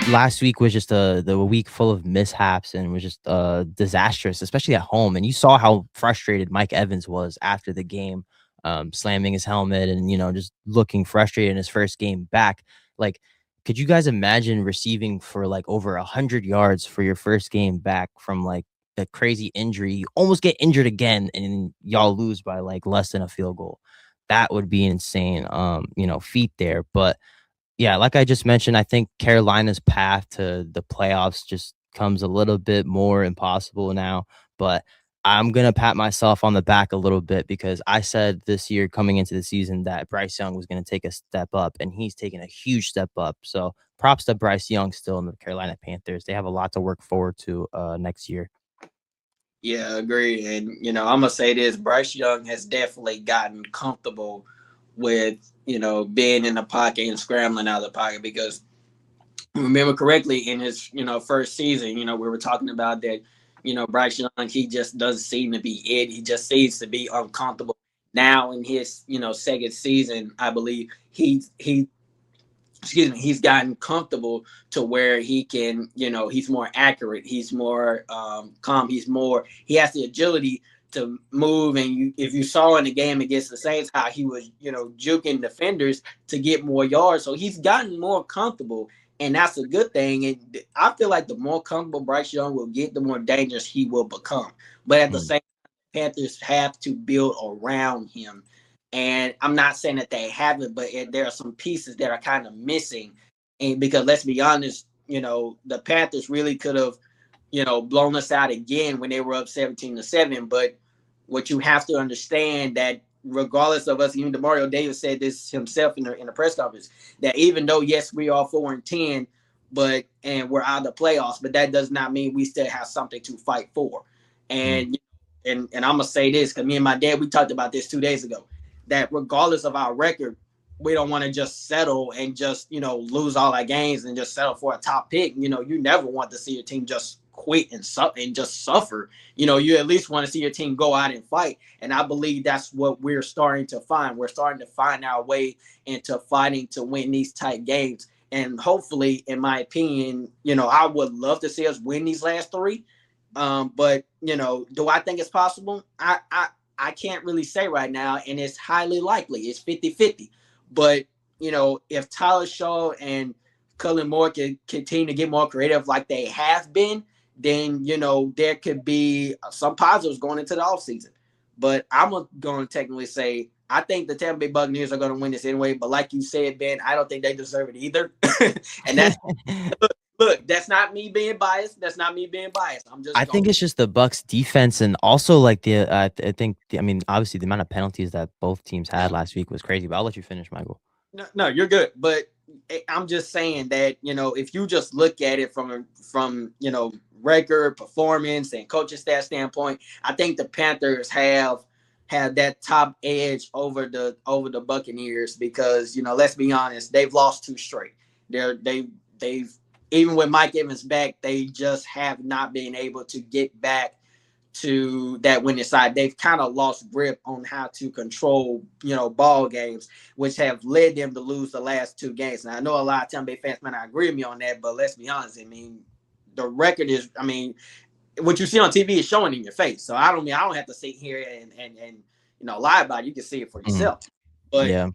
last week was just the week full of mishaps and was just disastrous, especially at home. And you saw how frustrated Mike Evans was after the game, slamming his helmet and just looking frustrated in his first game back. Like, could you guys imagine receiving for like over 100 yards for your first game back from like a crazy injury? You almost get injured again, and y'all lose by like less than a field goal. That would be insane, feat there. But yeah, like I just mentioned, I think Carolina's path to the playoffs just comes a little bit more impossible now, but I'm gonna pat myself on the back a little bit because I said this year coming into the season that Bryce Young was gonna take a step up, and he's taken a huge step up. So props to Bryce Young still in the Carolina Panthers. They have a lot to work forward to next year. Yeah, agree. And I'm gonna say this: Bryce Young has definitely gotten comfortable with being in the pocket and scrambling out of the pocket because remember correctly in his first season, we were talking about that. Bryce Young, he just doesn't seem to be it. He just seems to be uncomfortable. Now in his second season, I believe he excuse me, he's gotten comfortable to where he can, he's more accurate, he's more calm, he has the agility to move. And if you saw in the game against the Saints how he was, juking defenders to get more yards, so he's gotten more comfortable, and that's a good thing. And I feel like the more comfortable Bryce Young will get, the more dangerous he will become. But at the Mm. same time, Panthers have to build around him, and I'm not saying that they haven't, but there are some pieces that are kind of missing. And because let's be honest, the Panthers really could have, blown us out again when they were up 17-7. But what you have to understand that regardless of us, even Demario Davis said this himself in the press conference, that even though yes, we are 4-10, and we're out of the playoffs, but that does not mean we still have something to fight for. Mm. And I'm gonna say this because me and my dad, we talked about this 2 days ago, that regardless of our record, we don't want to just settle and just lose all our games and just settle for a top pick. You never want to see your team just quit and just suffer. You at least want to see your team go out and fight. And I believe that's what we're starting to find. We're starting to find our way into fighting to win these tight games. And hopefully, in my opinion, I would love to see us win these last three. But do I think it's possible? I can't really say right now, and it's highly likely. It's 50-50. But, if Tyler Shough and Cullen Moore can continue to get more creative like they have been, then, there could be some positives going into the offseason. But I'm going to technically say I think the Tampa Bay Buccaneers are going to win this anyway. But like you said, Ben, I don't think they deserve it either. And that's look, that's not me being biased. That's not me being biased. I'm just I going. think it's just the Bucks defense and also like I think obviously the amount of penalties that both teams had last week was crazy, but I'll let you finish, Michael. No, you're good. But I'm just saying that if you just look at it from record, performance, and coaching staff standpoint, I think the Panthers have that top edge over the Buccaneers because let's be honest, they've lost two straight. They've even with Mike Evans back, they just have not been able to get back to that winning side. They've kind of lost grip on how to control, ball games, which have led them to lose the last two games. Now I know a lot of Tampa Bay fans might not agree with me on that, but let's be honest. I mean, the record is, what you see on TV is showing in your face. So I don't have to sit here and lie about it. You can see it for Mm, yourself. But yeah.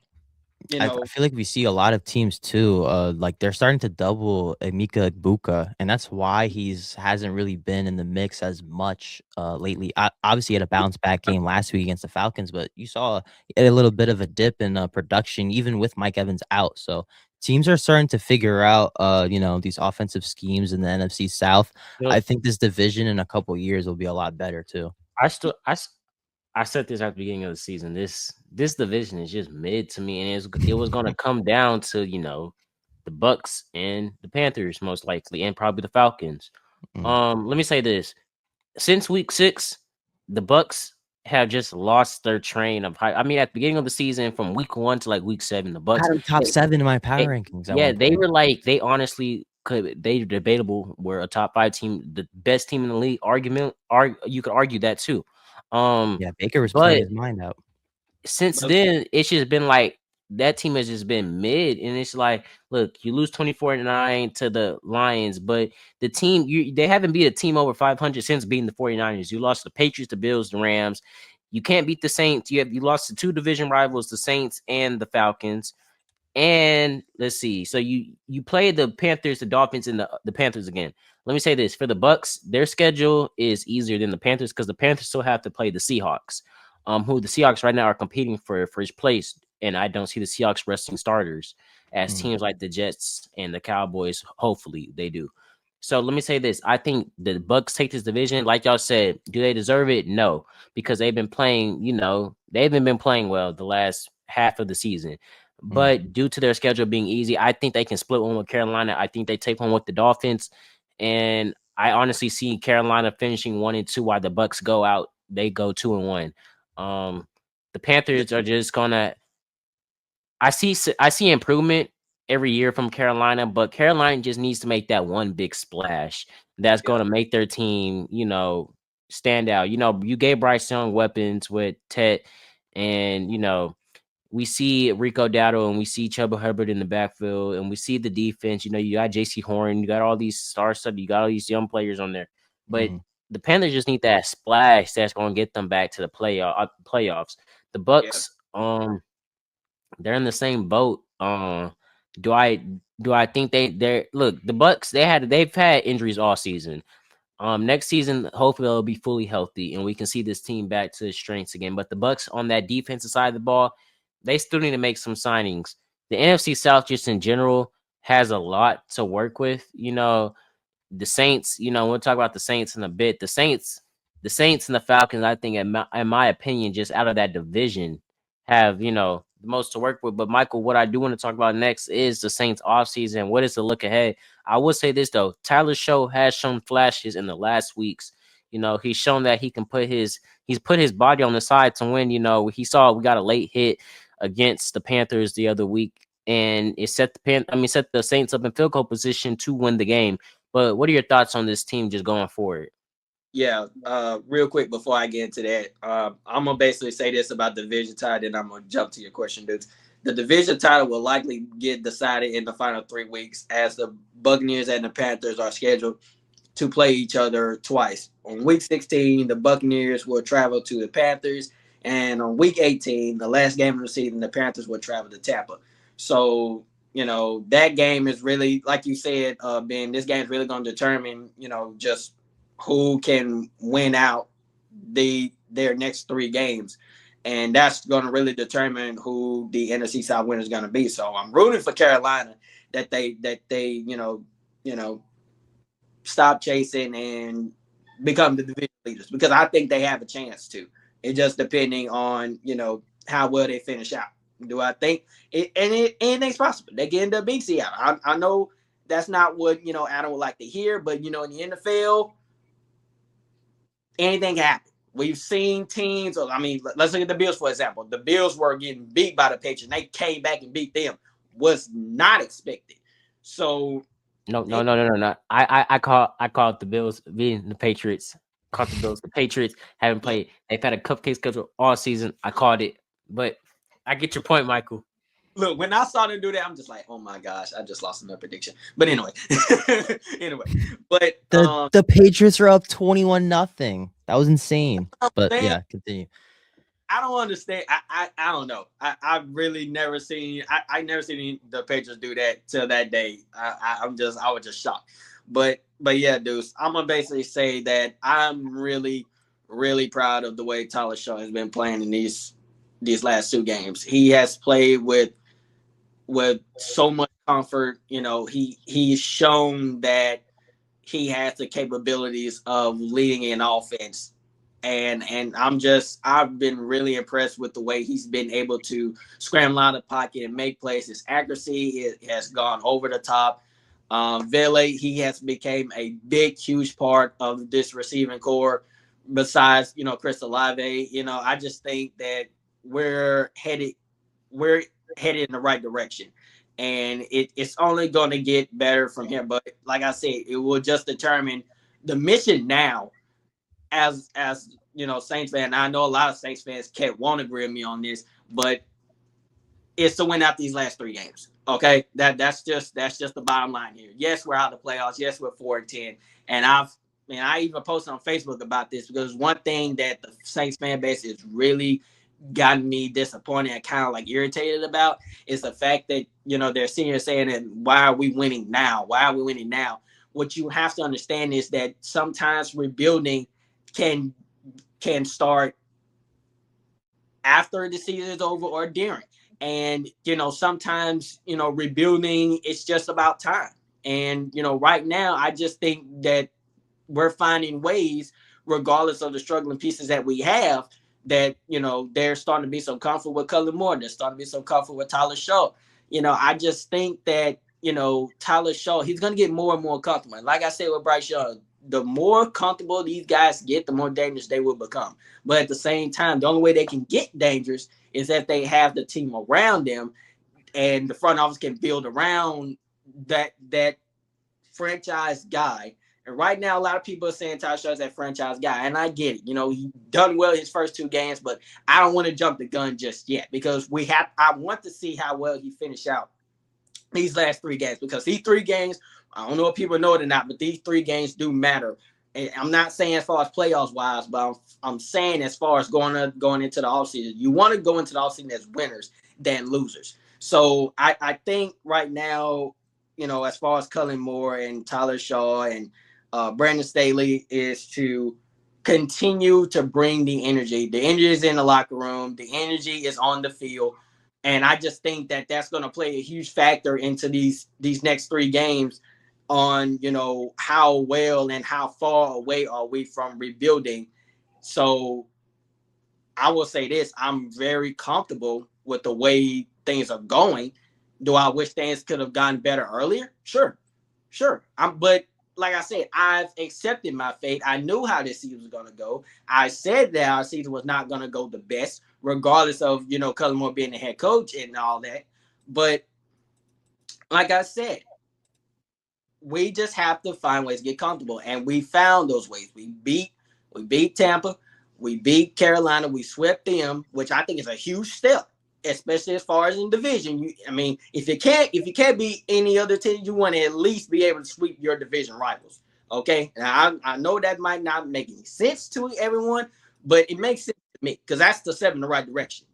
you I know, feel like we see a lot of teams too, like they're starting to double Emeka Egbuka, and that's why he's hasn't really been in the mix as much lately. Obviously, he had a bounce back game last week against the Falcons, but you saw he had a little bit of a dip in production, even with Mike Evans out. So teams are starting to figure out, these offensive schemes in the NFC South. Yep. I think this division in a couple years will be a lot better too. I still I said this at the beginning of the season. This division is just mid to me, and it was going to come down to the Bucks and the Panthers most likely, and probably the Falcons. Mm. Let me say this: since week 6, the Bucks have just lost their train of high. I mean, at the beginning of the season, from week 1 to like week 7, the I Bucks, had him top they, 7 in my power they rankings at yeah, one they point. were like they honestly could they debatable were a top 5 team, the best team in the league. You could argue that too. Um, Yeah, Baker was playing but his mind out. since but then, it's just been like that team has just been mid, and it's like, look, you lose 24-9 to the Lions, but the team they haven't beat a team over 500 since beating the 49ers. You lost the Patriots, the Bills, the Rams. You can't beat the Saints. You lost to two division rivals, the Saints and the Falcons. And let's see. So you play the Panthers, the Dolphins, and the Panthers again. Let me say this. For the Bucks, their schedule is easier than the Panthers because the Panthers still have to play the Seahawks. Who the Seahawks right now are competing for first place. And I don't see the Seahawks resting starters as teams like the Jets and the Cowboys. Hopefully they do. So let me say this. I think the Bucks take this division. Like y'all said, do they deserve it? No, because they've been playing, they haven't been playing well the last half of the season. But due to their schedule being easy, I think they can split one with Carolina. I think they take one with the Dolphins. And I honestly see Carolina finishing 1-2 while the Bucks go out. They go 2-1. The Panthers are just gonna. I see improvement every year from Carolina, but Carolina just needs to make that one big splash that's going to make their team, stand out. You gave Bryce Young weapons with Tet, and we see Rico Dowdle and we see Chuba Hubbard in the backfield, and we see the defense. You got J.C. Horn, you got all these star stuff, you got all these young players on there, but the Panthers just need that splash that's going to get them back to the playoffs. The Bucks, they're in the same boat. Do I think they're look, the Bucks, they've had injuries all season. Next season, hopefully they'll be fully healthy and we can see this team back to its strengths again. But the Bucks on that defensive side of the ball, they still need to make some signings. The NFC South just in general has a lot to work with. The Saints, we'll talk about the Saints in a bit. The Saints and the Falcons, I think, in my opinion, just out of that division, have the most to work with. But Michael, what I do want to talk about next is the Saints offseason. What is the look ahead? I will say this though, Tyler Shough has shown flashes in the last weeks. He's shown that he can he's put his body on the side to win. We got a late hit against the Panthers the other week, and it set the Saints up in field goal position to win the game. But what are your thoughts on this team just going forward? Yeah, real quick before I get into that, I'm gonna basically say this about the division title, then I'm gonna jump to your question, dudes. The division title will likely get decided in the final 3 weeks, as the Buccaneers and the Panthers are scheduled to play each other twice. On week 16, the Buccaneers will travel to the Panthers, and on week 18, the last game of the season, the Panthers will travel to Tampa. So that game is really, like you said, Ben, this game is really going to determine, just who can win out their next 3 games. And that's going to really determine who the NFC South winner is going to be. So I'm rooting for Carolina that they stop chasing and become the division leaders, because I think they have a chance to. It just depending on, how well they finish out. Do I think anything's possible? They can end up beating Seattle. I know that's not what, Adam would like to hear, but, in the NFL, anything can happen. We've seen teams, let's look at the Bills, for example. The Bills were getting beat by the Patriots. They came back and beat them. Was not expected. So No. I called the Bills beating the Patriots. Caught the Bills. The Patriots haven't played. They've had a cupcake schedule all season. I called it. But I get your point, Michael. Look, when I saw them do that, I'm just like, oh my gosh, I just lost another prediction. But anyway, but the Patriots are up 21-0. That was insane. But yeah, continue. I don't understand. I don't know. I've really never seen. I never seen the Patriots do that till that day. I was just shocked. But yeah, dudes, I'm gonna basically say that I'm really, really proud of the way Tyler Shough has been playing in these last 2 games. He has played with so much comfort. He's shown that he has the capabilities of leading an offense. And I've been really impressed with the way he's been able to scramble out of the pocket and make plays. His accuracy has gone over the top. Vele, he has become a big, huge part of this receiving core. Besides, Chris Olave, I just think that we're headed in the right direction, and it's only going to get better from here. But like I said, it will just determine the mission now. As Saints fan, I know a lot of Saints fans won't agree with me on this, but is to win out these last 3 games. Okay, that's just the bottom line here. Yes, we're out of the playoffs. Yes, we're 4-10, and I even posted on Facebook about this because one thing that the Saints fan base is really gotten me disappointed and kind of like irritated about is the fact that they're sitting here saying that why are we winning now? Why are we winning now? What you have to understand is that sometimes rebuilding can start after the season is over or during. And, sometimes, rebuilding, it's just about time. And, right now, I just think that we're finding ways, regardless of the struggling pieces that we have, that, they're starting to be so comfortable with Cullen Moore. They're starting to be so comfortable with Tyler Shough. I just think that, Tyler Shough, he's going to get more and more comfortable. And like I said with Bryce Young, the more comfortable these guys get, the more dangerous they will become. But at the same time, the only way they can get dangerous is if they have the team around them and the front office can build around that franchise guy. And right now, a lot of people are saying Tyler Shough is that franchise guy, and I get it. He done well his first 2 games, but I don't want to jump the gun just yet because I want to see how well he finish out these last 3 games because these 3 games, I don't know if people know it or not, but these 3 games do matter. And I'm not saying as far as playoffs wise, but I'm saying as far as going into the offseason, you want to go into the offseason as winners than losers. So I think right now, as far as Cullen Moore and Tyler Shough and Brandon Staley is to continue to bring the energy. The energy is in the locker room. The energy is on the field. And I just think that that's going to play a huge factor into these next 3 games on, how well and how far away are we from rebuilding. So I will say this, I'm very comfortable with the way things are going. Do I wish things could have gotten better earlier? Sure. But like I said, I've accepted my fate. I knew how this season was going to go. I said that our season was not going to go the best, regardless of, Cullen Moore being the head coach and all that. But like I said, we just have to find ways to get comfortable. And we found those ways. We beat Tampa. We beat Carolina. We swept them, which I think is a huge step, especially as far as in division. If you can't beat any other team, you want to at least be able to sweep your division rivals. Okay. Now I know that might not make any sense to everyone, but it makes sense to me because that's the step in the right direction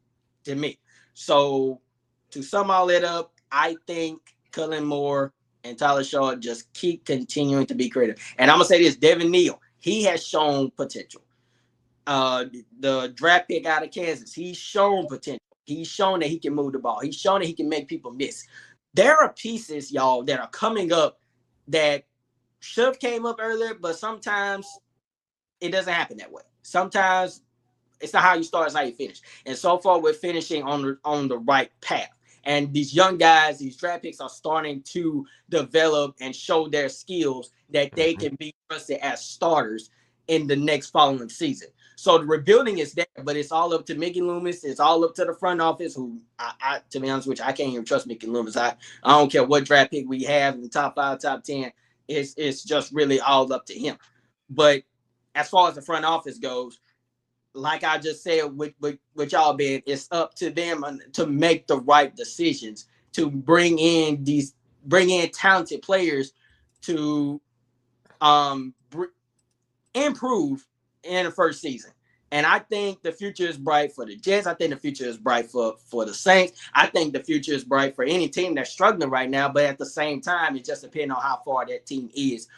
to me. So to sum all that up, I think Cullen Moore and Tyler Shough just keep continuing to be creative. And I'm gonna say this: Devin Neal, he has shown potential. The draft pick out of Kansas, he's shown potential. He's shown that he can move the ball. He's shown that he can make people miss. There are pieces, y'all, that are coming up that should have came up earlier, but sometimes it doesn't happen that way. Sometimes it's not how you start, it's how you finish. And so far, we're finishing on the right path. And these young guys, these draft picks are starting to develop and show their skills that they can be trusted as starters in the next following season. So the rebuilding is there, but it's all up to Mickey Loomis. It's all up to the front office, who, I to be honest with you, I can't even trust Mickey Loomis. I don't care what draft pick we have in the top 5, top 10. It's just really all up to him. But as far as the front office goes, like I just said with y'all, Ben, it's up to them to make the right decisions, to bring in talented players to improve in the first season. And I think the future is bright for the Jets. I think the future is bright for the Saints. I think the future is bright for any team that's struggling right now. But at the same time, it just depends on how far that team is